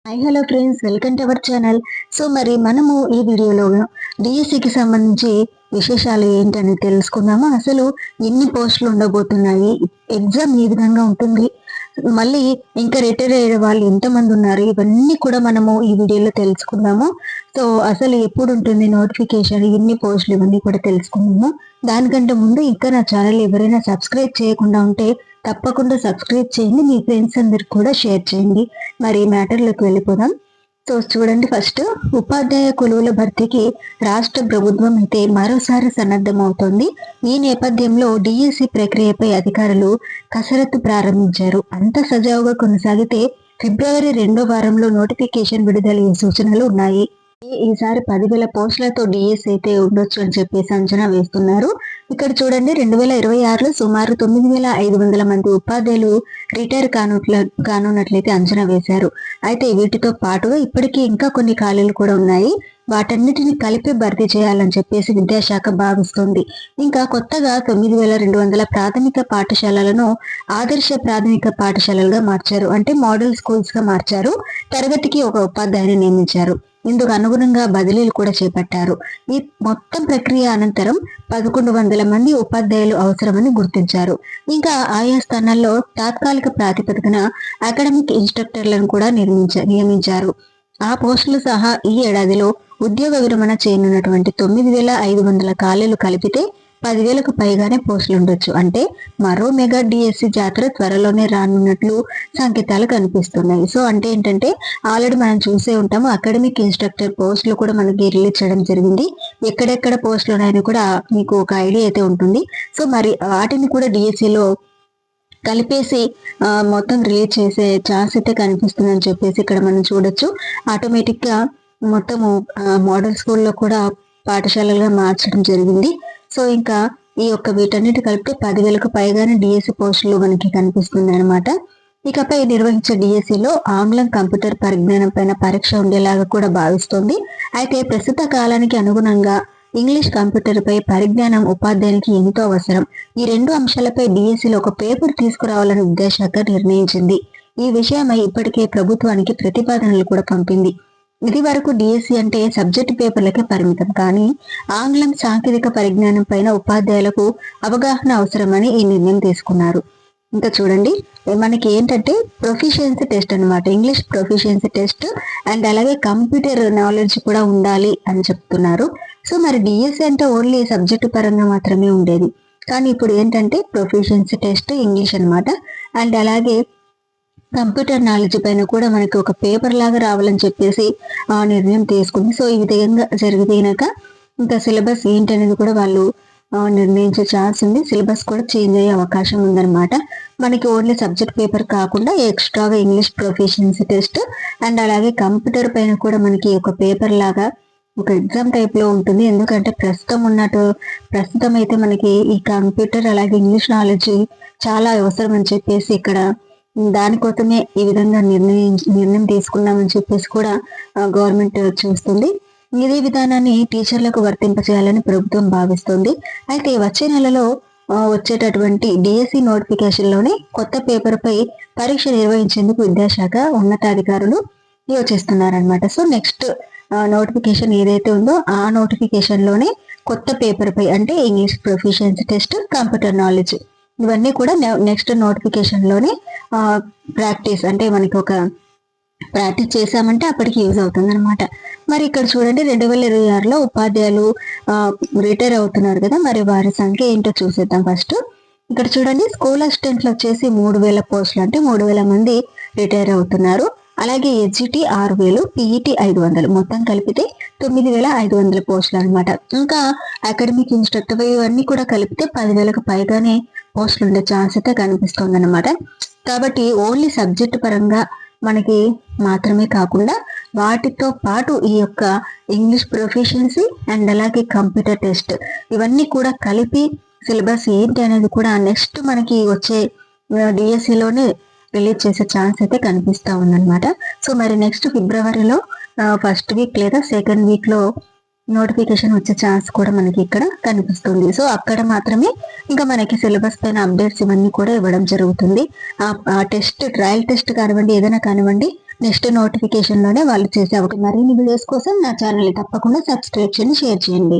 Hi hello friends, welcome to our channel. So మరి మనము ఈ వీడియోలో డిఎస్సికి సంబంధించి విశేషాలు ఏంటని తెలుసుకుందాము. అసలు ఎన్ని పోస్టులు ఉండబోతున్నాయి, ఎగ్జామ్ ఏ విధంగా ఉంటుంది, మళ్ళీ ఇంకా రిటైర్ అయ్యే వాళ్ళు ఎంతమంది ఉన్నారు, ఇవన్నీ కూడా మనము ఈ వీడియోలో తెలుసుకుందాము. సో అసలు ఎప్పుడు ఉంటుంది నోటిఫికేషన్, ఎన్ని పోస్టులు, ఇవన్నీ కూడా తెలుసుకుందాము. దానికంటే ముందు ఇంకా నా ఛానల్ ఎవరైనా సబ్స్క్రైబ్ చేయకుండా ఉంటే తప్పకుండా సబ్స్క్రైబ్ చేయండి, మీ ఫ్రెండ్స్ అందరికి కూడా షేర్ చేయండి. మరి మ్యాటర్లోకి వెళ్ళిపోదాం. సో చూడండి, ఫస్ట్ ఉపాధ్యాయ కొలువుల భర్తీకి రాష్ట్ర ప్రభుత్వం అయితే మరోసారి సన్నద్ధమవుతోంది. ఈ నేపథ్యంలో డిఎస్సి ప్రక్రియపై అధికారులు కసరత్తు ప్రారంభించారు. అంత సజావుగా కొనసాగితే ఫిబ్రవరి 2వ వారంలో నోటిఫికేషన్ విడుదలయ్యే సూచనలు ఉన్నాయి. ఈసారి 10,000 పోస్టులతో డిఎస్ అయితే ఉండొచ్చు అని చెప్పేసి అంచనా వేస్తున్నారు. ఇక్కడ చూడండి, 2026లో సుమారు 9,500 మంది ఉపాధ్యాయులు రిటైర్ కానున్నట్లయితే అంచనా వేశారు. అయితే వీటితో పాటుగా ఇప్పటికీ ఇంకా కొన్ని ఖాళీలు కూడా ఉన్నాయి. వాటన్నిటిని కలిపి భర్తీ చేయాలని చెప్పేసి విద్యాశాఖ భావిస్తుంది. ఇంకా కొత్తగా 9,200 ప్రాథమిక పాఠశాలలను ఆదర్శ ప్రాథమిక పాఠశాలలుగా మార్చారు. అంటే మోడల్ స్కూల్స్ గా మార్చారు. తరగతికి ఒక ఉపాధ్యాయుని నియమించారు. ఇందుకు అనుగుణంగా బదిలీలు కూడా చేపట్టారు. ఈ మొత్తం ప్రక్రియ అనంతరం 1,100 మంది ఉపాధ్యాయులు అవసరమని గుర్తించారు. ఇంకా ఆయా స్థానాల్లో తాత్కాలిక ప్రాతిపదికన అకాడమిక్ ఇన్స్ట్రక్టర్లను కూడా నియమించారు. ఆ పోస్టులు సహా ఈ ఏడాదిలో ఉద్యోగ విరమణ చేయనున్నటువంటి 9,500 ఖాళీలు కలిపితే 10,000కు పైగానే పోస్టులు ఉండొచ్చు. అంటే మరో మెగా డిఎస్సి జాతర త్వరలోనే రానున్నట్లు సంకేతాలు కనిపిస్తున్నాయి. సో అంటే ఏంటంటే, ఆల్రెడీ మనం చూసే ఉంటాము, అకాడమిక్ ఇన్స్ట్రక్టర్ పోస్టులు కూడా మనకి రిలీజ్ చేయడం జరిగింది. ఎక్కడెక్కడ పోస్టులు ఉన్నాయని కూడా మీకు ఒక ఐడియా అయితే ఉంటుంది. సో మరి వాటిని కూడా డిఎస్సిలో కలిపేసి మొత్తం రిలీజ్ చేసే ఛాన్స్ అయితే కనిపిస్తుందని చెప్పేసి ఇక్కడ మనం చూడొచ్చు. ఆటోమేటిక్ గా మొత్తము మోడల్ స్కూల్లో కూడా పాఠశాలలుగా మార్చడం జరిగింది. సో ఇంకా ఈ యొక్క వీటన్నిటి కలిపితే 10,000కు పైగానే డిఎస్సి పోస్టులు మనకి కనిపిస్తుంది అనమాట. ఇకపై నిర్వహించే డిఎస్సిలో ఆంగ్లం, కంప్యూటర్ పరిజ్ఞానం పైన పరీక్ష ఉండేలాగా కూడా భావిస్తోంది. అయితే ప్రస్తుత కాలానికి అనుగుణంగా ఇంగ్లీష్, కంప్యూటర్ పై పరిజ్ఞానం ఉపాధ్యాయునికి ఎంతో అవసరం. ఈ రెండు అంశాలపై డిఎస్సిలో ఒక పేపర్ తీసుకురావాలని విద్యాశాఖ నిర్ణయించింది. ఈ విషయమై ఇప్పటికే ప్రభుత్వానికి ప్రతిపాదనలు కూడా పంపింది. ఇది వరకు డిఎస్సి అంటే సబ్జెక్టు పేపర్లకే పరిమితం, కానీ ఆంగ్లం, సాంకేతిక పరిజ్ఞానం పైన ఉపాధ్యాయులకు అవగాహన అవసరమని ఈ నిర్ణయం తీసుకున్నారు. ఇంకా చూడండి, మనకి ఏంటంటే ప్రొఫిషియన్సీ టెస్ట్ అనమాట, ఇంగ్లీష్ ప్రొఫిషియన్సీ టెస్ట్ అండ్ అలాగే కంప్యూటర్ నాలెడ్జ్ కూడా ఉండాలి అని చెప్తున్నారు. సో మరి డిఎస్సి అంటే ఓన్లీ సబ్జెక్టు పరంగా మాత్రమే ఉండేది, కానీ ఇప్పుడు ఏంటంటే ప్రొఫిషియన్సీ టెస్ట్ ఇంగ్లీష్ అనమాట. అండ్ అలాగే కంప్యూటర్ నాలెడ్జ్ పైన కూడా మనకి ఒక పేపర్ లాగా రావాలని చెప్పేసి నిర్ణయం తీసుకుంది. సో ఈ విధంగా జరిగితేనాక ఇంకా సిలబస్ ఏంటి అనేది కూడా వాళ్ళు నిర్ణయించే ఛాన్స్ ఉంది. సిలబస్ కూడా చేంజ్ అయ్యే అవకాశం ఉందన్నమాట. మనకి ఓన్లీ సబ్జెక్ట్ పేపర్ కాకుండా ఎక్స్ట్రాగా ఇంగ్లీష్ ప్రొఫిషియన్సీ టెస్ట్ అండ్ అలాగే కంప్యూటర్ పైన కూడా మనకి ఒక పేపర్ లాగా ఒక ఎగ్జామ్ టైప్ లో ఉంటుంది. ఎందుకంటే ప్రస్తుతం అయితే మనకి ఈ కంప్యూటర్ అలాగే ఇంగ్లీష్ నాలెడ్జ్ చాలా అవసరం అని చెప్పేసి ఇక్కడ దానికోసమే ఈ విధంగా నిర్ణయం తీసుకున్నామని చెప్పేసి కూడా గవర్నమెంట్ చూస్తుంది. ఇదే విధానాన్ని టీచర్లకు వర్తింపచేయాలని ప్రభుత్వం భావిస్తుంది. అయితే వచ్చే నెలలో వచ్చేటటువంటి డిఎస్సి నోటిఫికేషన్ లోనే కొత్త పేపర్ పై పరీక్ష నిర్వహించేందుకు విద్యాశాఖ ఉన్నతాధికారులు యోచిస్తున్నారనమాట. సో నెక్స్ట్ నోటిఫికేషన్ ఏదైతే ఉందో ఆ నోటిఫికేషన్ లోనే కొత్త పేపర్ పై అంటే English proficiency test, computer knowledge ఇవన్నీ కూడా నెక్స్ట్ నోటిఫికేషన్ లోనే ప్రాక్టీస్ అంటే మనకి ఒక ప్రాక్టీస్ చేసామంటే అప్పటికి యూజ్ అవుతుంది అనమాట. మరి ఇక్కడ చూడండి, 2026లో ఉపాధ్యాయులు రిటైర్ అవుతున్నారు కదా, మరి వారి సంఖ్య ఏంటో చూసేద్దాం. ఫస్ట్ ఇక్కడ చూడండి, స్కూల్ అసిస్టెంట్లు వచ్చేసి 3,000 పోస్టులు, అంటే 3,000 మంది రిటైర్ అవుతున్నారు. అలాగే ఎస్జిటి 6,000, పిఈటి 500, మొత్తం కలిపితే 9,500 పోస్టులు అనమాట. ఇంకా అకాడమిక్ ఇన్స్ట్రక్టర్ ఇవన్నీ కూడా కలిపితే 10,000కు పైగానే పోస్టులు ఉండే ఛాన్స్ అయితే కనిపిస్తుంది అనమాట. కాబట్టి ఓన్లీ సబ్జెక్ట్ పరంగా మనకి మాత్రమే కాకుండా వాటితో పాటు ఈ యొక్క ఇంగ్లీష్ ప్రొఫిషియన్సీ అండ్ అలాగే కంప్యూటర్ టెస్ట్ ఇవన్నీ కూడా కలిపి సిలబస్ ఏంటి అనేది కూడా నెక్స్ట్ మనకి వచ్చే డిఎస్సిలోనే రిలీజ్ చేసే ఛాన్స్ అయితే కనిపిస్తా ఉందన్నమాట. సో మరి నెక్స్ట్ ఫిబ్రవరిలో ఫస్ట్ వీక్ లేదా సెకండ్ వీక్ లో నోటిఫికేషన్ వచ్చే ఛాన్స్ కూడా మనకి ఇక్కడ కనిపిస్తుంది. సో అక్కడ మాత్రమే ఇంకా మనకి సిలబస్ పైన అప్డేట్స్ ఇవన్నీ కూడా ఇవ్వడం జరుగుతుంది. ఆ టెస్ట్, ట్రయల్ టెస్ట్ కానివ్వండి, ఏదైనా కానివ్వండి, నెక్స్ట్ నోటిఫికేషన్ లోనే వాళ్ళు చేసే ఒకటి మరిన్ని వీడియోస్ కోసం నా ఛానల్ ని తప్పకుండా సబ్స్క్రైబ్ చేయండి, షేర్ చేయండి.